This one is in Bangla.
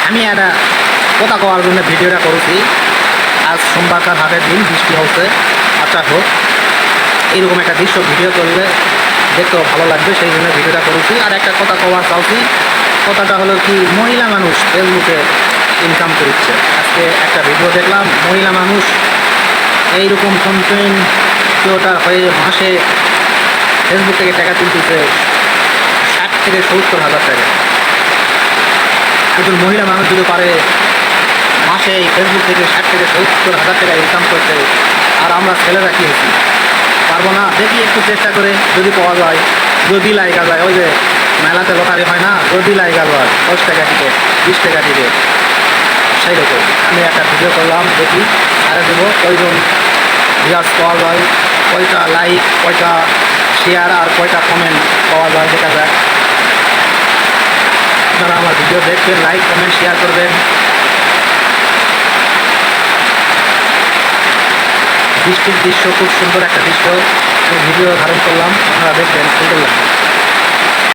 আমি একটা কথা কওয়ার জন্য ভিডিওটা করেছি। আজ সোমবারকার হাটের দিন, বৃষ্টি হচ্ছে, আচ্ছা হোক, এইরকম একটা দৃশ্য ভিডিও করলে দেখতেও ভালো লাগবে, সেই জন্য ভিডিওটা করেছি। আর একটা কথা কওয়ার চাচ্ছি, কথাটা হলো কি, মহিলা মানুষ ফেসবুকে ইনকাম করছে। আজকে একটা ভিডিও দেখলাম, মহিলা মানুষ এইরকম কন্টেন্ট ক্রিয়েটর হয়ে মাসে ফেসবুক থেকে টাকা তুলতেছে 60 থেকে 70 হাজার টাকা। একজন মহিলা মানুষ যদি পারে মাসে এই ফেসবুক থেকে 60 থেকে 70 হাজার টাকা ইনকাম করতে, আর আমরা ছেলেরা কি হচ্ছি, পারবো না? দেখি একটু চেষ্টা করে, যদি পাওয়া যায়, যদি লাইগা যায়, ওই যে মেলাতে লটারি হয় না, যদি লাইগা যায় 10 টাকা টিকিট, 20 টাকা টিকিট, সেই রকম আমি একটা ভিডিও করলাম, দেখি আরে দেবো কয়জন ভিউয়ার্স পাওয়া যায়, কয়টা লাইক, কয়টা শেয়ার আর কয়টা কমেন্ট পাওয়া যায়, দেখা যায়। আপনারা আমার ভিডিও দেখবেন, লাইক কমেন্ট শেয়ার করবেন। বৃষ্টির দৃশ্য, খুব সুন্দর একটা দৃশ্য, আমি ভিডিও ধারণ করলাম, আপনারা দেখবেন, সুন্দর লাগবে।